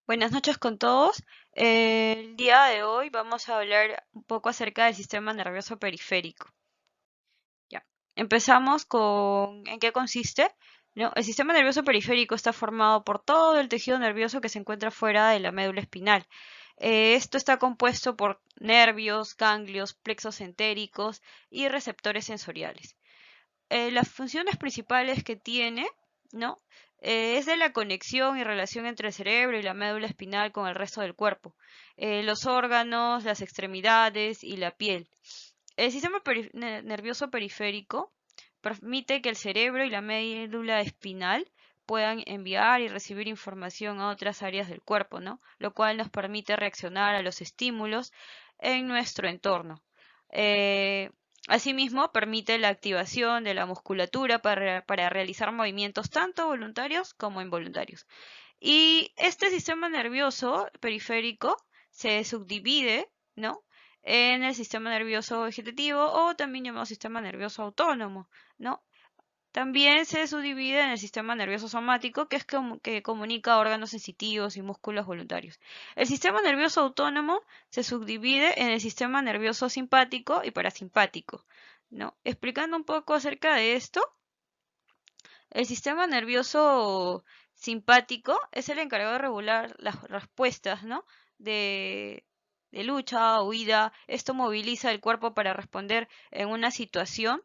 Buenas noches con todos. El día de hoy vamos a hablar un poco acerca del sistema nervioso periférico. Ya. Empezamos con ¿en qué consiste? ¿No? El sistema nervioso periférico está formado por todo el tejido nervioso que se encuentra fuera de la médula espinal. Esto está compuesto por nervios, ganglios, plexos entéricos y receptores sensoriales. Las funciones principales que tiene, ¿no? Es de la conexión y relación entre el cerebro y la médula espinal con el resto del cuerpo, los órganos, las extremidades y la piel. El sistema nervioso periférico permite que el cerebro y la médula espinal puedan enviar y recibir información a otras áreas del cuerpo, ¿no? Lo cual nos permite reaccionar a los estímulos en nuestro entorno. Eh, Asimismo, permite la activación de la musculatura para realizar movimientos tanto voluntarios como involuntarios. Y este sistema nervioso periférico se subdivide, ¿no? En el sistema nervioso vegetativo o también llamado sistema nervioso autónomo, ¿no? También se subdivide en el sistema nervioso somático, que es que comunica órganos sensitivos y músculos voluntarios. El sistema nervioso autónomo se subdivide en el sistema nervioso simpático y parasimpático, ¿no? Explicando un poco acerca de esto, el sistema nervioso simpático es el encargado de regular las respuestas, ¿no? De, de lucha, huida. Esto moviliza el cuerpo para responder en una situación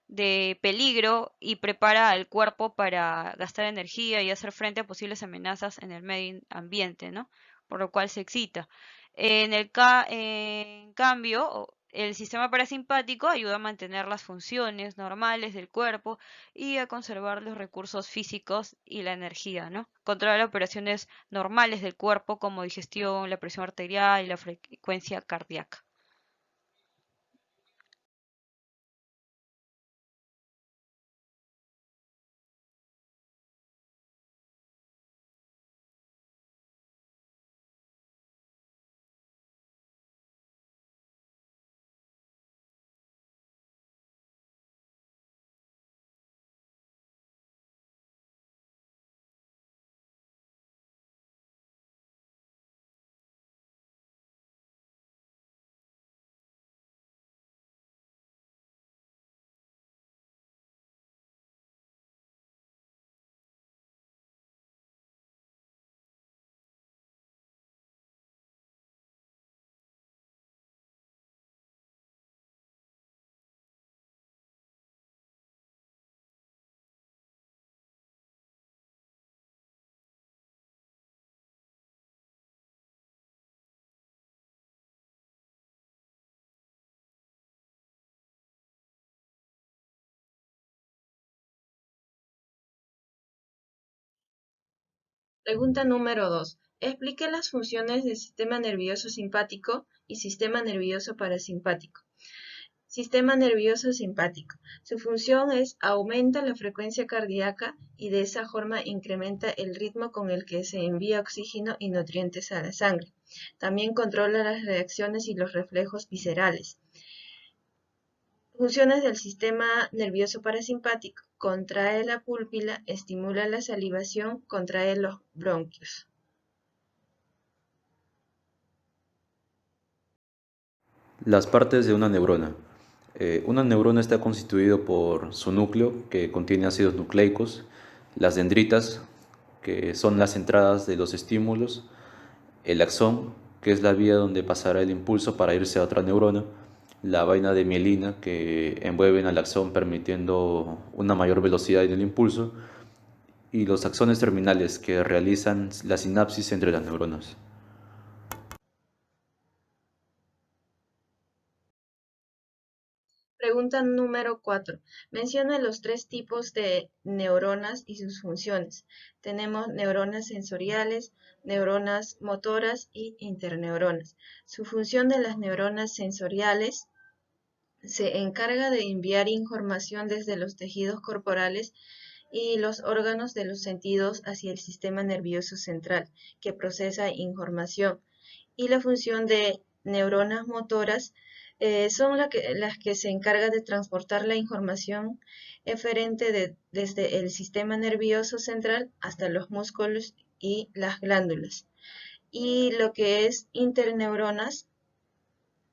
de peligro y prepara al cuerpo para gastar energía y hacer frente a posibles amenazas en el medio ambiente, ¿no? Por lo cual se excita. En cambio, el sistema parasimpático ayuda a mantener las funciones normales del cuerpo y a conservar los recursos físicos y la energía, ¿no? Controla operaciones normales del cuerpo como digestión, la presión arterial y la frecuencia cardíaca. Pregunta número 2. Explique las funciones del sistema nervioso simpático y sistema nervioso parasimpático. Sistema nervioso simpático. Su función es aumenta la frecuencia cardíaca y de esa forma incrementa el ritmo con el que se envía oxígeno y nutrientes a la sangre. También controla las reacciones y los reflejos viscerales. Funciones del sistema nervioso parasimpático. Contrae la pupila, estimula la salivación, contrae los bronquios. Las partes de una neurona. Una neurona está constituido por su núcleo, que contiene ácidos nucleicos, las dendritas, que son las entradas de los estímulos, el axón, que es la vía donde pasará el impulso para irse a otra neurona, la vaina de mielina, que envuelven al axón permitiendo una mayor velocidad en el impulso, y los axones terminales, que realizan la sinapsis entre las neuronas. Pregunta número 4. Menciona los tres tipos de neuronas y sus funciones. Tenemos neuronas sensoriales, neuronas motoras y interneuronas. Su función de las neuronas sensoriales se encarga de enviar información desde los tejidos corporales y los órganos de los sentidos hacia el sistema nervioso central, que procesa información. Y la función de neuronas motoras son las que se encargan de transportar la información eferente desde el sistema nervioso central hasta los músculos y las glándulas. Y lo que es interneuronas,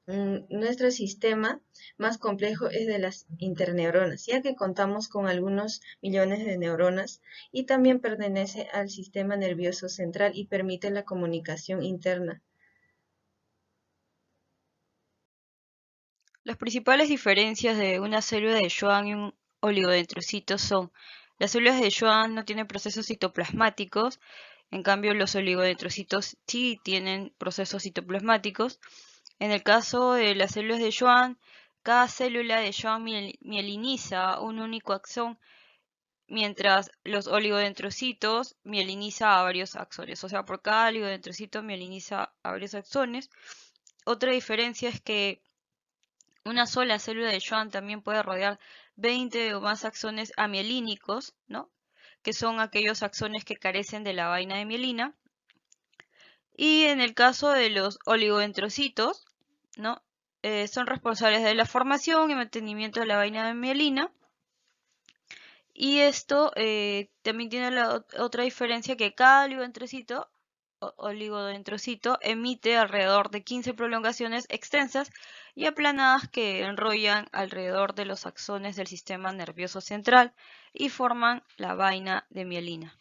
nuestro sistema más complejo es de las interneuronas, ya que contamos con algunos millones de neuronas y también pertenece al sistema nervioso central y permite la comunicación interna. Las principales diferencias de una célula de Schwann y un oligodendrocito son: las células de Schwann no tienen procesos citoplasmáticos, en cambio los oligodendrocitos sí tienen procesos citoplasmáticos. En el caso de las células de Schwann, cada célula de Schwann mieliniza un único axón, mientras los oligodendrocitos mieliniza a varios axones. O sea, por cada oligodendrocito mieliniza a varios axones. Otra diferencia es que una sola célula de Schwann también puede rodear 20 o más axones amielínicos, ¿no? Que son aquellos axones que carecen de la vaina de mielina. Y en el caso de los oligodendrocitos, ¿no? Son responsables de la formación y mantenimiento de la vaina de mielina. Y esto también tiene la otra diferencia, que cada oligodendrocito emite alrededor de 15 prolongaciones extensas y aplanadas que enrollan alrededor de los axones del sistema nervioso central y forman la vaina de mielina.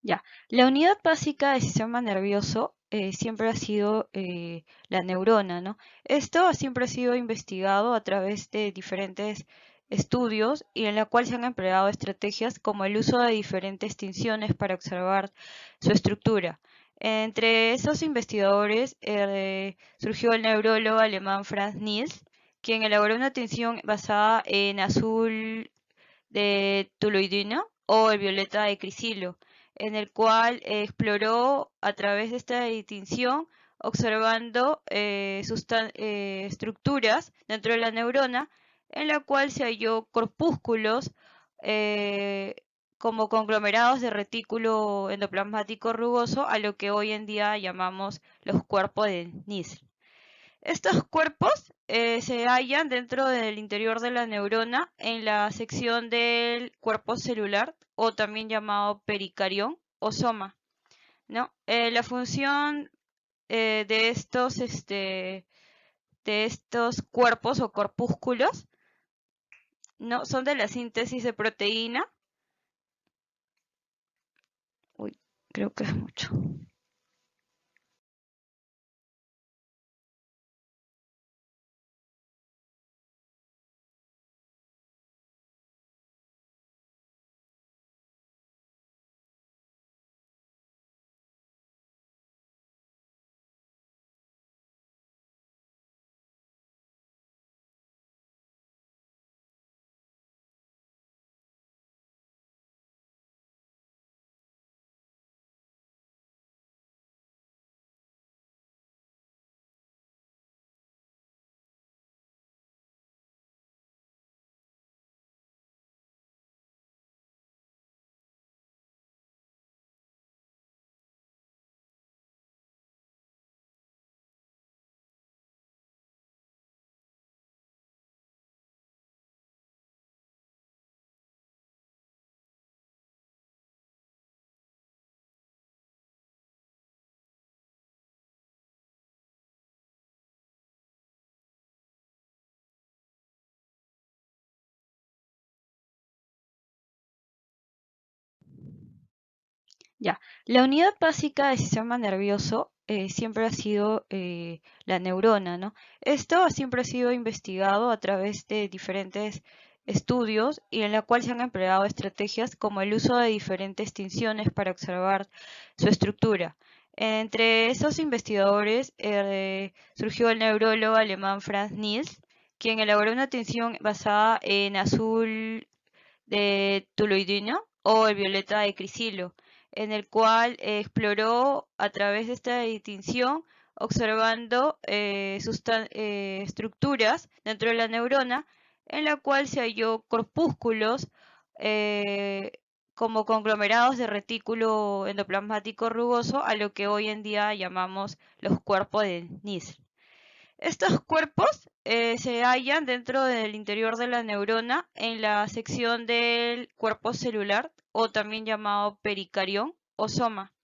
Ya, la unidad básica del sistema nervioso siempre ha sido la neurona, ¿no? Esto siempre ha sido investigado a través de diferentes estudios y en la cual se han empleado estrategias como el uso de diferentes tinciones para observar su estructura. Entre esos investigadores surgió el neurólogo alemán Franz Nils, quien elaboró una tinción basada en azul de toluidina o el violeta de crisilo, en el cual exploró a través de esta distinción, observando estructuras dentro de la neurona, en la cual se halló corpúsculos eh, como conglomerados de retículo endoplasmático rugoso, a lo que hoy en día llamamos los cuerpos de Nissl. Estos cuerpos se hallan dentro del interior de la neurona en la sección del cuerpo celular, o también llamado pericarión o soma, ¿no? La función de estos cuerpos o corpúsculos, ¿no? Son de la síntesis de proteína. Uy, creo que es mucho. Ya, la unidad básica del sistema nervioso siempre ha sido la neurona, ¿no? Esto siempre ha sido investigado a través de diferentes estudios y en la cual se han empleado estrategias como el uso de diferentes tinciones para observar su estructura. Entre esos investigadores surgió el neurólogo alemán Franz Nils, quien elaboró una tinción basada en azul de tuloidino o el violeta de crisilo, en el cual exploró a través de esta distinción, observando estructuras dentro de la neurona, en la cual se halló corpúsculos como conglomerados de retículo endoplasmático rugoso, a lo que hoy en día llamamos los cuerpos de Nissl. Estos cuerpos se hallan dentro del interior de la neurona en la sección del cuerpo celular o también llamado pericarión o soma,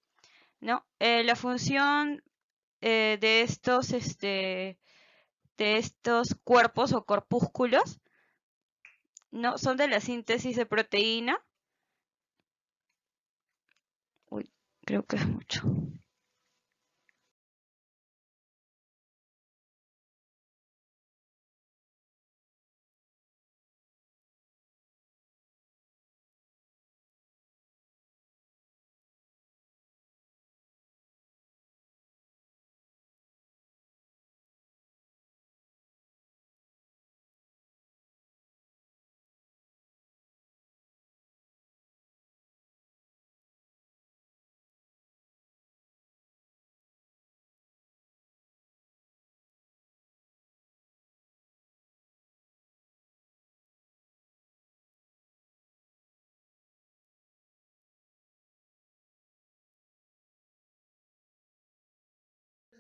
¿no? La función de estos cuerpos o corpúsculos, ¿no? Son de la síntesis de proteína. Uy, creo que es mucho.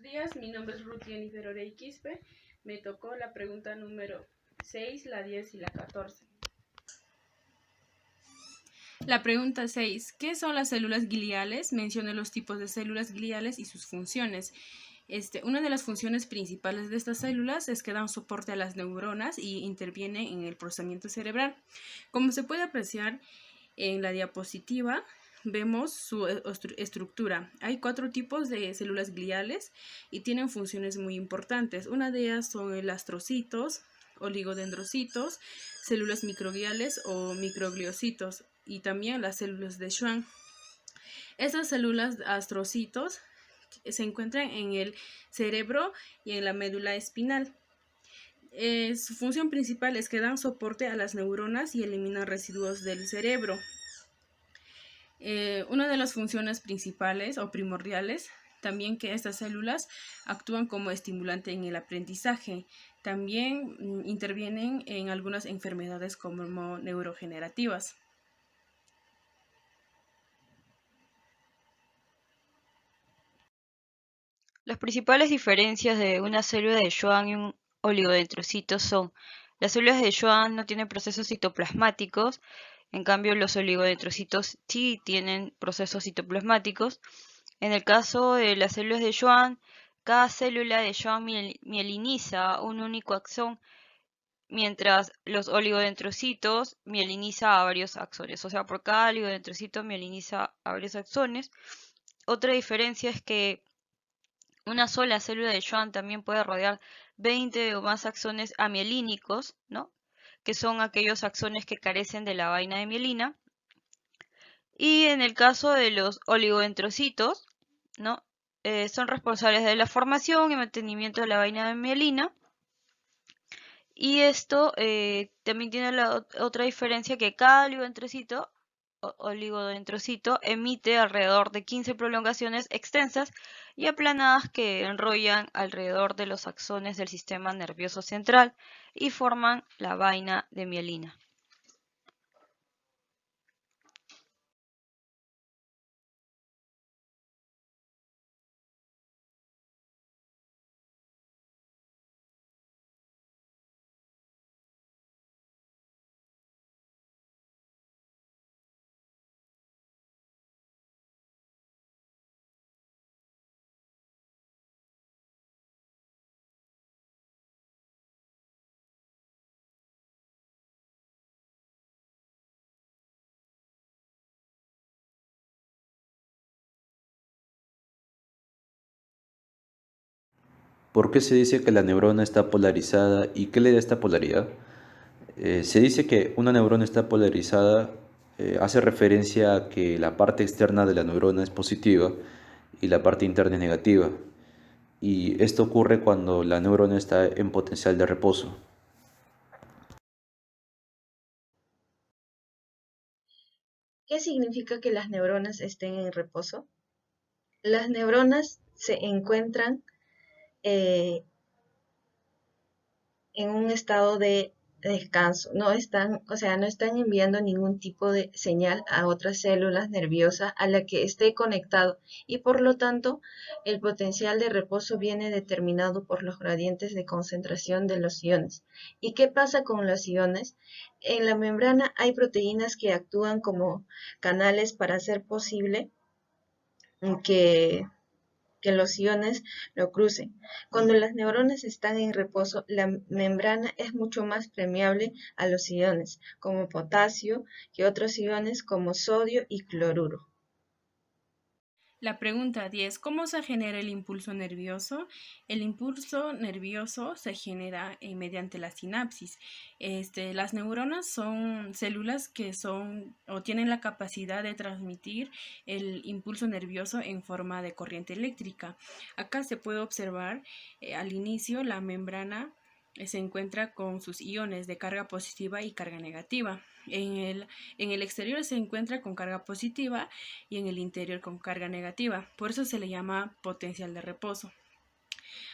Buenos días, mi nombre es Ruth Jennifer Orey Quispe. Me tocó la pregunta número 6, la 10 y la 14. La pregunta 6. ¿Qué son las células gliales? Menciona los tipos de células gliales y sus funciones. Una de las funciones principales de estas células es que dan soporte a las neuronas y intervienen en el procesamiento cerebral. Como se puede apreciar en la diapositiva, vemos su estructura. Hay 4 tipos de células gliales y tienen funciones muy importantes. Una de ellas son los astrocitos, oligodendrocitos, células microgliales o microgliocitos y también las células de Schwann. Estas células astrocitos se encuentran en el cerebro y en la médula espinal. Su función principal es que dan soporte a las neuronas y eliminan residuos del cerebro. Una de las funciones principales o primordiales también que estas células actúan como estimulante en el aprendizaje. También intervienen en algunas enfermedades como neurodegenerativas. Las principales diferencias de una célula de Schwann y un oligodendrocito son: las células de Schwann no tienen procesos citoplasmáticos, en cambio los oligodendrocitos sí tienen procesos citoplasmáticos. En el caso de las células de Schwann, cada célula de Schwann mieliniza un único axón, mientras los oligodendrocitos mieliniza a varios axones. O sea, por cada oligodendrocito mieliniza a varios axones. Otra diferencia es que una sola célula de Schwann también puede rodear 20 o más axones amielínicos, ¿no? Que son aquellos axones que carecen de la vaina de mielina. Y en el caso de los oligodendrocitos, ¿no? Son responsables de la formación y mantenimiento de la vaina de mielina. Y esto también tiene la otra diferencia, que cada oligodendrocito emite alrededor de 15 prolongaciones extensas y aplanadas que enrollan alrededor de los axones del sistema nervioso central y forman la vaina de mielina. ¿Por qué se dice que la neurona está polarizada y qué le da esta polaridad? Se dice que una neurona está polarizada, hace referencia a que la parte externa de la neurona es positiva y la parte interna es negativa. Y esto ocurre cuando la neurona está en potencial de reposo. ¿Qué significa que las neuronas estén en reposo? Las neuronas se encuentran eh, en un estado de descanso, no están, o sea, no están enviando ningún tipo de señal a otras células nerviosas a la que esté conectado y por lo tanto el potencial de reposo viene determinado por los gradientes de concentración de los iones. ¿Y qué pasa con los iones? En la membrana hay proteínas que actúan como canales para hacer posible que que los iones lo crucen. Cuando las neuronas están en reposo, la membrana es mucho más permeable a los iones, como potasio, que otros iones como sodio y cloruro. La pregunta 10. ¿Cómo se genera el impulso nervioso? El impulso nervioso se genera mediante la sinapsis. Las neuronas son células que son o tienen la capacidad de transmitir el impulso nervioso en forma de corriente eléctrica. Acá se puede observar al inicio la membrana se encuentra con sus iones de carga positiva y carga negativa. En el exterior se encuentra con carga positiva y en el interior con carga negativa. Por eso se le llama potencial de reposo.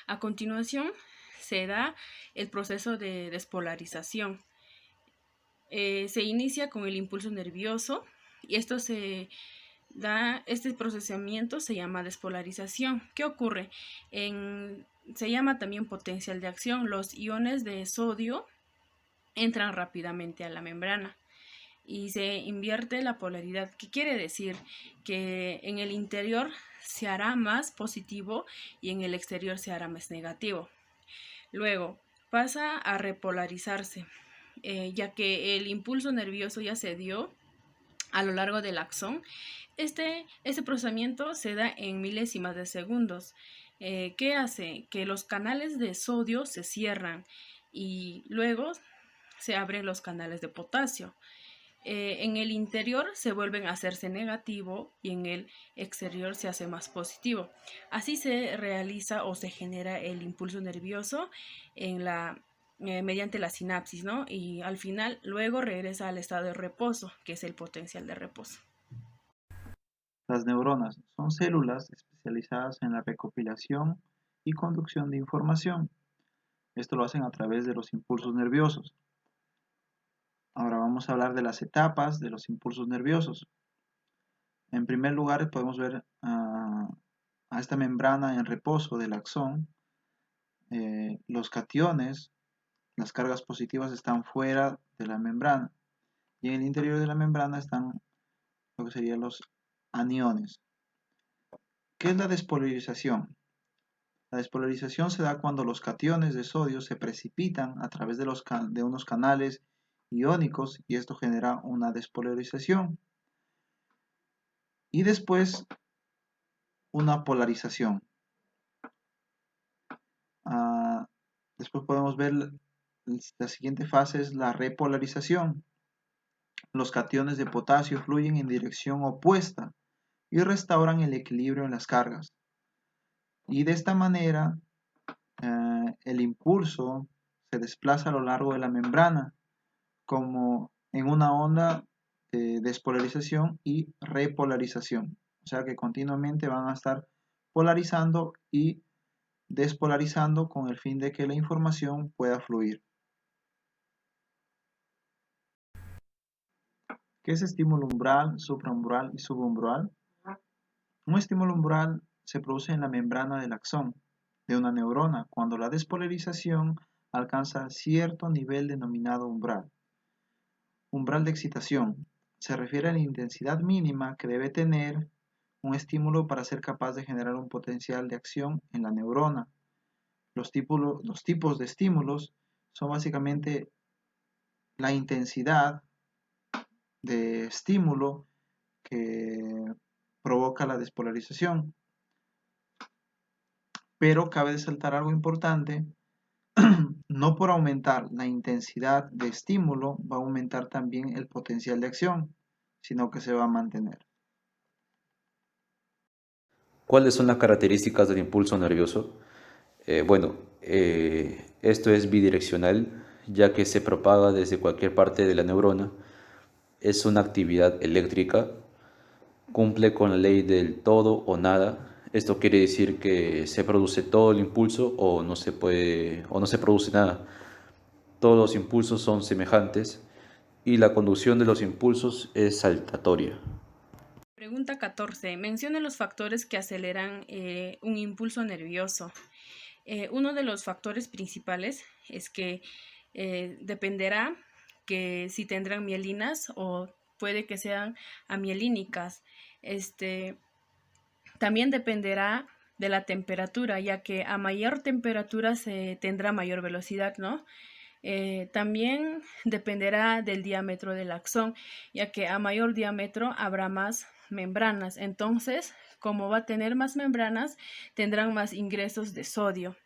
A continuación se da el proceso de despolarización. Se inicia con el impulso nervioso y este procesamiento se llama despolarización. ¿Qué ocurre? Se llama también potencial de acción. Los iones de sodio entran rápidamente a la membrana y se invierte la polaridad. ¿Qué quiere decir? Que en el interior se hará más positivo y en el exterior se hará más negativo. Luego pasa a repolarizarse, ya que el impulso nervioso ya se dio a lo largo del axón. Este procesamiento se da en milésimas de segundos. ¿Qué hace? Que los canales de sodio se cierran y luego se abren los canales de potasio. En el interior se vuelven a hacerse negativo y en el exterior se hace más positivo. Así se realiza o se genera el impulso nervioso mediante la sinapsis, ¿no? Y al final luego regresa al estado de reposo, que es el potencial de reposo. Las neuronas son células especializadas en la recopilación y conducción de información. Esto lo hacen a través de los impulsos nerviosos. Ahora vamos a hablar de las etapas de los impulsos nerviosos. En primer lugar podemos ver a esta membrana en reposo del axón. Los cationes, las cargas positivas están fuera de la membrana y en el interior de la membrana están lo que serían los aniones. ¿Qué es la despolarización? La despolarización se da cuando los cationes de sodio se precipitan a través de unos canales iónicos y esto genera una despolarización. Y después una polarización. Después podemos ver la siguiente fase es la repolarización. Los cationes de potasio fluyen en dirección opuesta y restauran el equilibrio en las cargas. Y de esta manera el impulso se desplaza a lo largo de la membrana como en una onda de despolarización y repolarización. O sea que continuamente van a estar polarizando y despolarizando con el fin de que la información pueda fluir. ¿Qué es estímulo umbral, supraumbral y subumbral? Un estímulo umbral se produce en la membrana del axón de una neurona cuando la despolarización alcanza cierto nivel denominado umbral. Umbral de excitación se refiere a la intensidad mínima que debe tener un estímulo para ser capaz de generar un potencial de acción en la neurona. Los tipos de estímulos son básicamente la intensidad de estímulo que provoca la despolarización. Pero cabe resaltar algo importante, no por aumentar la intensidad de estímulo va a aumentar también el potencial de acción, sino que se va a mantener. ¿Cuáles son las características del impulso nervioso? Esto es bidireccional, ya que se propaga desde cualquier parte de la neurona es una actividad eléctrica, cumple con la ley del todo o nada. Esto quiere decir que se produce todo el impulso o no se puede o no se produce nada. Todos los impulsos son semejantes y la conducción de los impulsos es saltatoria. Pregunta 14. Mencione los factores que aceleran un impulso nervioso. Uno de los factores principales es que dependerá que si tendrán mielinas o puede que sean amielínicas. También dependerá de la temperatura, ya que a mayor temperatura se tendrá mayor velocidad, ¿no? También dependerá del diámetro del axón, ya que a mayor diámetro habrá más membranas. Entonces, como va a tener más membranas, tendrán más ingresos de sodio.